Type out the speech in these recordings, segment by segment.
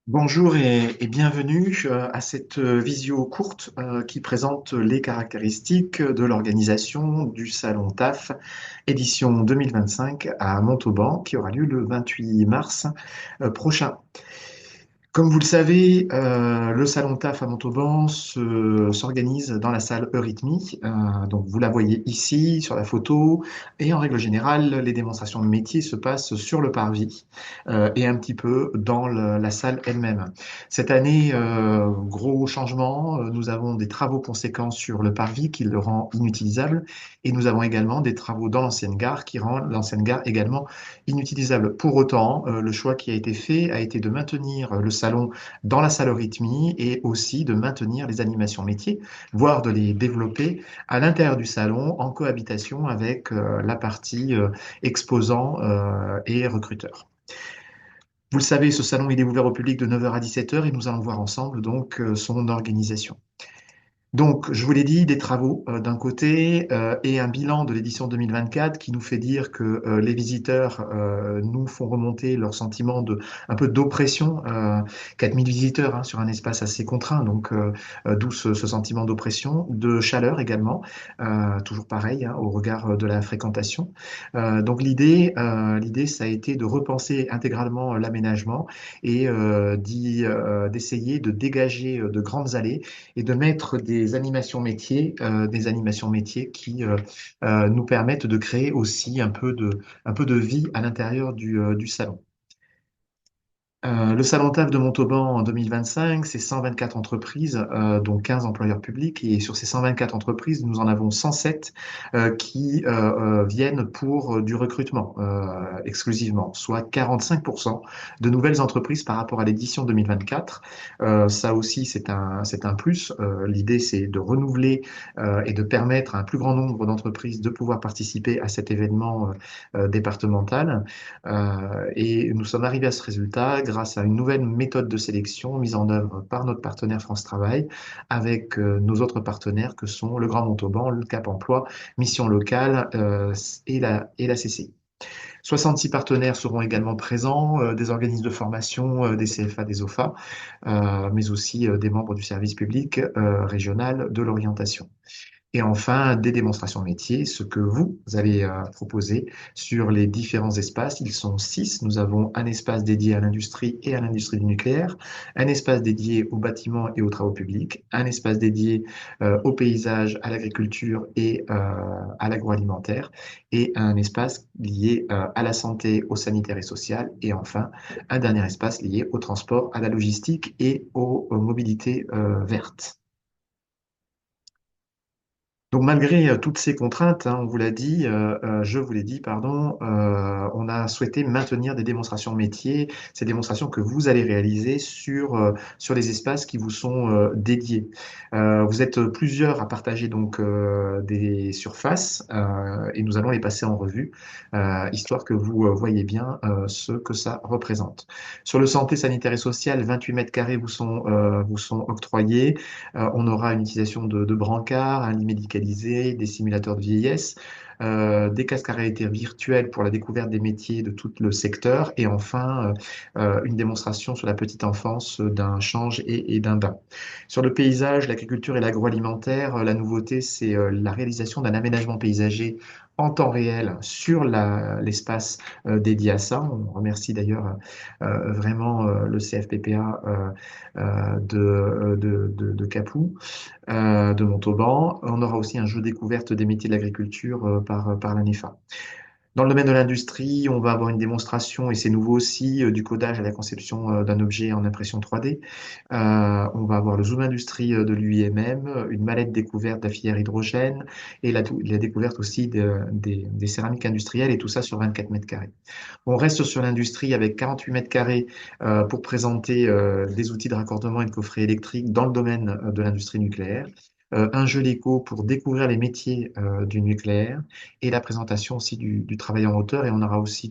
Bonjour et bienvenue à cette visio courte qui présente les caractéristiques de l'organisation du Salon TAF édition 2025 à Montauban qui aura lieu le 28 mars prochain. Comme vous le savez, le salon TAF à Montauban s'organise dans la salle Eurythmie. Donc vous la voyez ici sur la photo. Et en règle générale, les démonstrations de métier se passent sur le parvis et un petit peu dans la salle elle-même. Cette année, gros changement. Nous avons des travaux conséquents sur le parvis qui le rend inutilisable. Et nous avons également des travaux dans l'ancienne gare qui rendent l'ancienne gare également inutilisable. Pour autant, le choix qui a été fait a été de maintenir le salon dans la salle Eurythmie et aussi de maintenir les animations métiers, voire de les développer à l'intérieur du salon en cohabitation avec la partie exposants et recruteurs. Vous le savez, ce salon il est ouvert au public de 9 heures à 17 heures et nous allons voir ensemble donc son organisation. Donc, je vous l'ai dit, des travaux d'un côté et un bilan de l'édition 2024 qui nous fait dire que les visiteurs nous font remonter leur sentiment de un peu d'oppression. 4000 visiteurs hein, sur un espace assez contraint, donc d'où ce sentiment d'oppression, de chaleur également, toujours pareil hein, au regard de la fréquentation. Donc l'idée, ça a été de repenser intégralement l'aménagement et d'essayer de dégager de grandes allées et de mettre des animations métiers qui nous permettent de créer aussi un peu de vie à l'intérieur du salon. Le Salon TAF de Montauban en 2025, c'est 124 entreprises, dont 15 employeurs publics. Et sur ces 124 entreprises, nous en avons 107 qui viennent pour du recrutement exclusivement, soit 45% de nouvelles entreprises par rapport à l'édition 2024. Ça aussi, c'est un plus. L'idée, c'est de renouveler et de permettre à un plus grand nombre d'entreprises de pouvoir participer à cet événement départemental. Et nous sommes arrivés à ce résultat grâce à une nouvelle méthode de sélection mise en œuvre par notre partenaire France Travail avec nos autres partenaires que sont le Grand Montauban, le Cap Emploi, Mission Locale et la CCI. 66 partenaires seront également présents, des organismes de formation, des CFA, des OFA, mais aussi des membres du service public régional de l'orientation. Et enfin, des démonstrations métiers, ce que vous allez proposer sur les différents espaces. Ils sont 6. Nous avons un espace dédié à l'industrie et à l'industrie du nucléaire, un espace dédié aux bâtiments et aux travaux publics, un espace dédié au paysage, à l'agriculture et à l'agroalimentaire, et un espace lié à la santé, au sanitaire et social, et enfin, un dernier espace lié au transport, à la logistique et aux mobilités vertes. Donc malgré toutes ces contraintes, hein, on vous l'a dit, je vous l'ai dit, pardon, on a souhaité maintenir des démonstrations métiers, ces démonstrations que vous allez réaliser sur les espaces qui vous sont dédiés. Vous êtes plusieurs à partager donc des surfaces et nous allons les passer en revue, histoire que vous voyez bien ce que ça représente. Sur le santé, sanitaire et social, 28 mètres carrés vous sont octroyés. On aura une utilisation de brancards, un lit médicalisé, des simulateurs de vieillesse, des casques à réalité virtuelle pour la découverte des métiers de tout le secteur et enfin une démonstration sur la petite enfance d'un change et d'un bain. Sur le paysage, l'agriculture et l'agroalimentaire, la nouveauté, c'est la réalisation d'un aménagement paysager en temps réel sur l'espace dédié à ça. On remercie d'ailleurs vraiment le CFPPA de Capoue, de Montauban. On aura aussi un jeu découverte des métiers de l'agriculture par l'ANEFA. Dans le domaine de l'industrie, on va avoir une démonstration, et c'est nouveau aussi, du codage à la conception d'un objet en impression 3D. On va avoir le zoom industrie de l'UIMM, une mallette découverte de la filière hydrogène et la découverte aussi des céramiques industrielles, et tout ça sur 24 mètres carrés. On reste sur l'industrie avec 48 mètres carrés pour présenter des outils de raccordement et de coffret électrique dans le domaine de l'industrie nucléaire. Un jeu d'éco pour découvrir les métiers du nucléaire et la présentation aussi du travail en hauteur. Et on aura aussi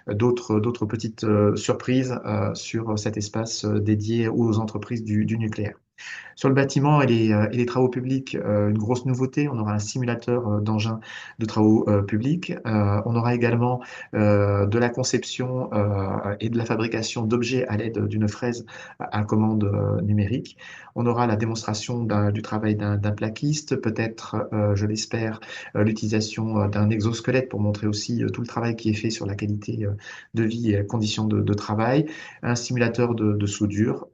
d'autres petites surprises sur cet espace dédié aux entreprises du nucléaire. Sur le bâtiment et les travaux publics, une grosse nouveauté, on aura un simulateur d'engins de travaux publics. On aura également de la conception et de la fabrication d'objets à l'aide d'une fraise à commande numérique. On aura la démonstration du travail d'un plaquiste, peut-être, je l'espère, l'utilisation d'un exosquelette pour montrer aussi tout le travail qui est fait sur la qualité de vie et conditions de travail, un simulateur de soudure,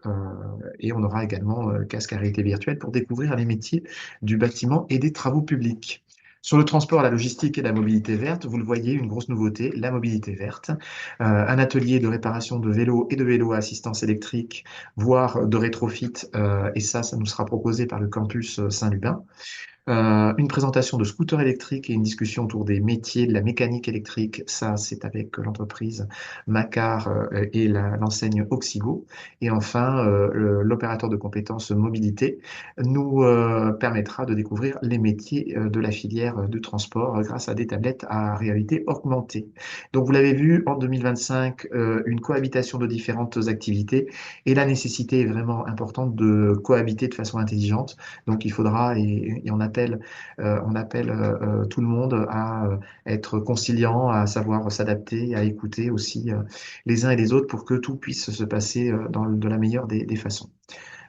et on aura également casque à réalité virtuelle pour découvrir les métiers du bâtiment et des travaux publics. Sur le transport, la logistique et la mobilité verte, vous le voyez, une grosse nouveauté, la mobilité verte. Un atelier de réparation de vélos et de vélos à assistance électrique, voire de rétrofit, et ça nous sera proposé par le campus Saint-Lubin. Une présentation de scooters électriques et une discussion autour des métiers de la mécanique électrique. Ça, c'est avec l'entreprise Macar et l'enseigne Oxigo. Et enfin, l'opérateur de compétences mobilité nous permettra de découvrir les métiers de la filière du transport grâce à des tablettes à réalité augmentée. Donc, vous l'avez vu, en 2025, une cohabitation de différentes activités et la nécessité est vraiment importante de cohabiter de façon intelligente. Donc, il faudra, et on appelle tout le monde à être conciliant, à savoir s'adapter, à écouter aussi les uns et les autres pour que tout puisse se passer de la meilleure des façons.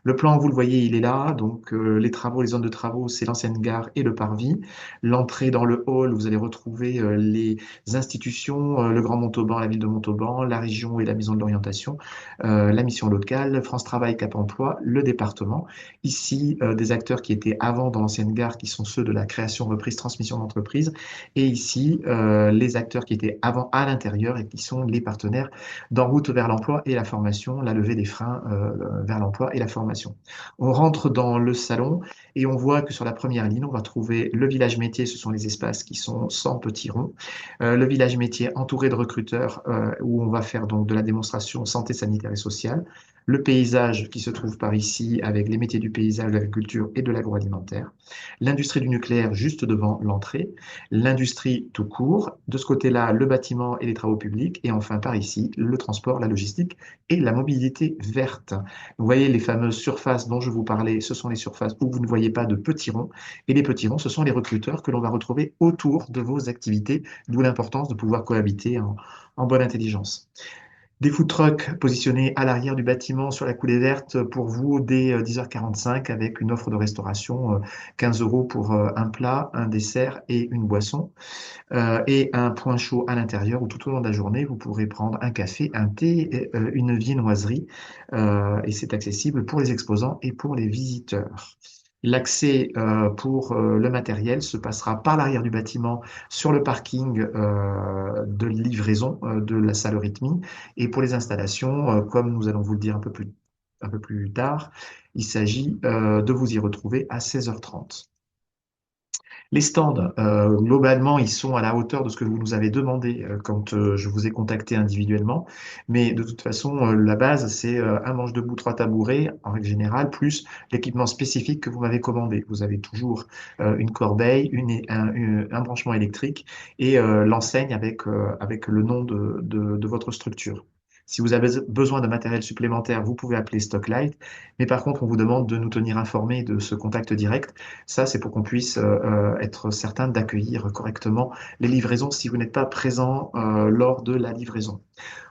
Le plan, vous le voyez, il est là. Donc, les travaux, les zones de travaux, c'est l'ancienne gare et le parvis. L'entrée dans le hall, vous allez retrouver les institutions, le Grand Montauban, la ville de Montauban, la région et la maison de l'orientation, la mission locale, France Travail, Cap Emploi, le département. Ici, des acteurs qui étaient avant dans l'ancienne gare, qui sont ceux de la création, reprise, transmission d'entreprise. Et ici, les acteurs qui étaient avant à l'intérieur et qui sont les partenaires d'en route vers l'emploi et la formation, la levée des freins vers l'emploi et la formation. On rentre dans le salon et on voit que sur la première ligne, on va trouver le village métier, ce sont les espaces qui sont sans petits ronds. Le village métier entouré de recruteurs où on va faire donc de la démonstration santé, sanitaire et sociale. Le paysage qui se trouve par ici avec les métiers du paysage, de l'agriculture et de l'agroalimentaire. L'industrie du nucléaire juste devant l'entrée. L'industrie tout court. De ce côté-là, le bâtiment et les travaux publics. Et enfin par ici, le transport, la logistique et la mobilité verte. Vous voyez les fameuses surfaces dont je vous parlais, ce sont les surfaces où vous ne voyez pas de petits ronds. Et les petits ronds, ce sont les recruteurs que l'on va retrouver autour de vos activités, d'où l'importance de pouvoir cohabiter en bonne intelligence. Des food trucks positionnés à l'arrière du bâtiment sur la coulée verte pour vous dès 10h45 avec une offre de restauration 15 euros pour un plat, un dessert et une boisson, et un point chaud à l'intérieur où tout au long de la journée vous pourrez prendre un café, un thé, et, une viennoiserie, et c'est accessible pour les exposants et pour les visiteurs. L'accès pour le matériel se passera par l'arrière du bâtiment sur le parking de livraison de la salle Eurythmie. Et pour les installations, comme nous allons vous le dire un peu plus tard, il s'agit de vous y retrouver à 16h30. Les stands, globalement, ils sont à la hauteur de ce que vous nous avez demandé quand je vous ai contacté individuellement. Mais de toute façon, la base, c'est un manche debout, trois tabourets, en règle générale, plus l'équipement spécifique que vous m'avez commandé. Vous avez toujours une corbeille, un branchement électrique et l'enseigne avec le nom de votre structure. Si vous avez besoin de matériel supplémentaire, vous pouvez appeler Stocklight. Mais par contre, on vous demande de nous tenir informés de ce contact direct. Ça, c'est pour qu'on puisse être certain d'accueillir correctement les livraisons si vous n'êtes pas présent lors de la livraison.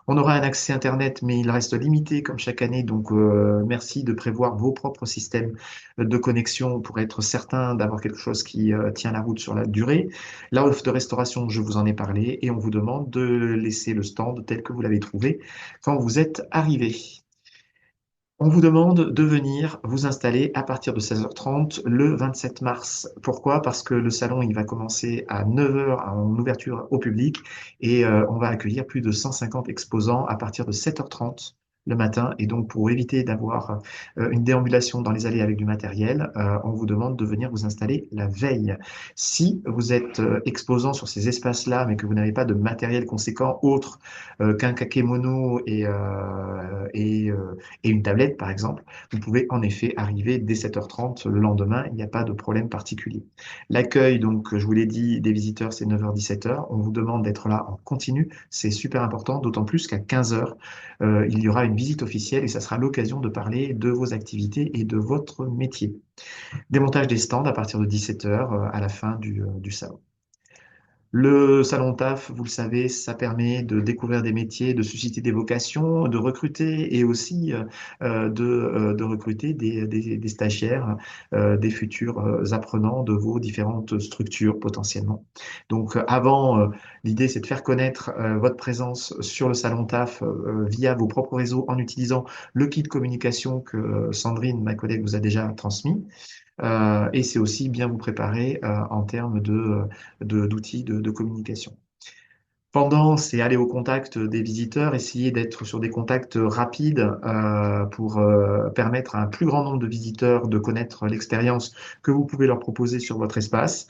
On aura un accès Internet, mais il reste limité comme chaque année. Donc, merci de prévoir vos propres systèmes de connexion pour être certain d'avoir quelque chose qui tient la route sur la durée. La offre de restauration, je vous en ai parlé, et on vous demande de laisser le stand tel que vous l'avez trouvé quand vous êtes arrivé. On vous demande de venir vous installer à partir de 16h30 le 27 mars. Pourquoi? Parce que le salon, il va commencer à 9h en ouverture au public et on va accueillir plus de 150 exposants à partir de 7h30 le matin. Et donc, pour éviter d'avoir une déambulation dans les allées avec du matériel, on vous demande de venir vous installer la veille. Si vous êtes exposant sur ces espaces-là, mais que vous n'avez pas de matériel conséquent autre qu'un kakémono et une tablette, par exemple, vous pouvez en effet arriver dès 7h30 le lendemain, il n'y a pas de problème particulier. L'accueil, donc, je vous l'ai dit, des visiteurs, c'est 9h-17h. On vous demande d'être là en continu, c'est super important, d'autant plus qu'à 15h, il y aura une une visite officielle et ça sera l'occasion de parler de vos activités et de votre métier. Démontage des stands à partir de 17 heures à la fin du salon. Le salon TAF, vous le savez, ça permet de découvrir des métiers, de susciter des vocations, de recruter et aussi de recruter des stagiaires, des futurs apprenants de vos différentes structures potentiellement. Donc avant, l'idée c'est de faire connaître votre présence sur le salon TAF via vos propres réseaux en utilisant le kit de communication que Sandrine, ma collègue, vous a déjà transmis. Et c'est aussi bien vous préparer en termes d'outils de communication. Pendant, c'est aller au contact des visiteurs, essayer d'être sur des contacts rapides pour permettre à un plus grand nombre de visiteurs de connaître l'expérience que vous pouvez leur proposer sur votre espace.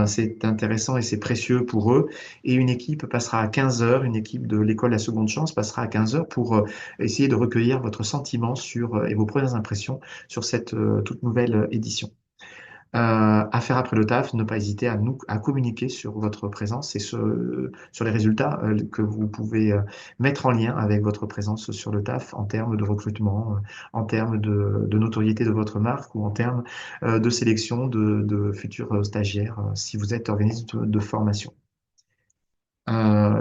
C'est intéressant et c'est précieux pour eux. Et une équipe passera à 15 heures, une équipe de l'école La Seconde Chance passera à 15 heures pour essayer de recueillir votre sentiment sur, et vos premières impressions sur cette toute nouvelle édition. À faire après le taf, ne pas hésiter à communiquer sur votre présence et sur les résultats que vous pouvez mettre en lien avec votre présence sur le taf en termes de recrutement, en termes de notoriété de votre marque ou en termes de sélection de futurs stagiaires si vous êtes organisme de formation.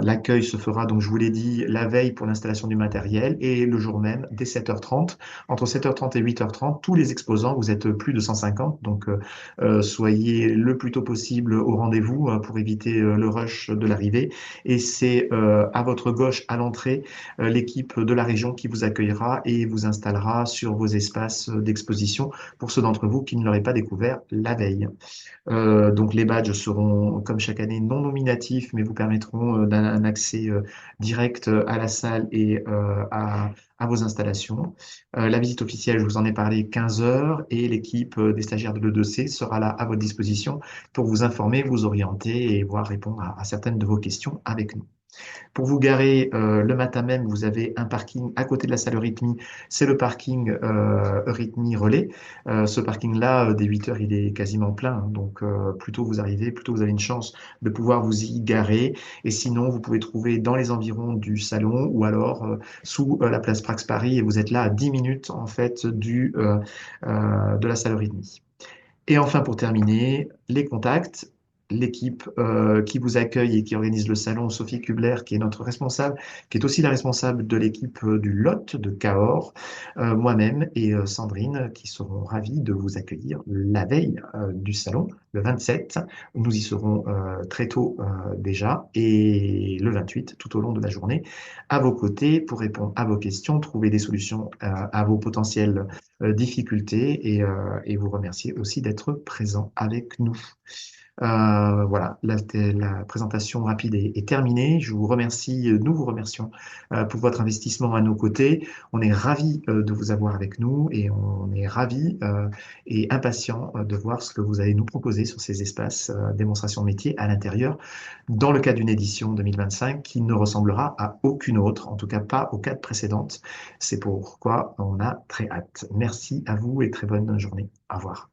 L'accueil se fera, donc je vous l'ai dit, la veille pour l'installation du matériel et le jour même dès 7h30. Entre 7h30 et 8h30, tous les exposants, vous êtes plus de 150, donc soyez le plus tôt possible au rendez-vous pour éviter le rush de l'arrivée. Et c'est à votre gauche, à l'entrée, l'équipe de la région qui vous accueillera et vous installera sur vos espaces d'exposition pour ceux d'entre vous qui ne l'auraient pas découvert la veille. Donc les badges seront, comme chaque année, non nominatifs, mais vous permettront d'un accès direct à la salle et à vos installations. La visite officielle, je vous en ai parlé, 15 heures, et l'équipe des stagiaires de l'E2C sera là à votre disposition pour vous informer, vous orienter et voir répondre à certaines de vos questions avec nous. Pour vous garer le matin même, vous avez un parking à côté de la salle Eurythmie. C'est le parking Eurythmie Relais. Ce parking-là, dès 8 heures, il est quasiment plein, hein. Donc, plus tôt vous arrivez, plus tôt vous avez une chance de pouvoir vous y garer. Et sinon, vous pouvez trouver dans les environs du salon ou alors sous la place Prax Paris et vous êtes là à 10 minutes en fait de la salle Eurythmie. Et enfin, pour terminer, les contacts. L'équipe qui vous accueille et qui organise le salon, Sophie Kubler, qui est notre responsable, qui est aussi la responsable de l'équipe du Lot de Cahors, moi-même et Sandrine, qui seront ravis de vous accueillir la veille du salon, le 27. Nous y serons très tôt déjà, et le 28, tout au long de la journée, à vos côtés pour répondre à vos questions, trouver des solutions à vos potentielles difficultés et vous remercier aussi d'être présent avec nous. Voilà, la présentation rapide est terminée. Je vous remercie, nous vous remercions pour votre investissement à nos côtés. On est ravis de vous avoir avec nous et on est ravis et impatients de voir ce que vous allez nous proposer sur ces espaces démonstration métier à l'intérieur dans le cadre d'une édition 2025 qui ne ressemblera à aucune autre, en tout cas pas aux quatre précédentes. C'est pourquoi on a très hâte. Merci à vous et très bonne journée. Au revoir.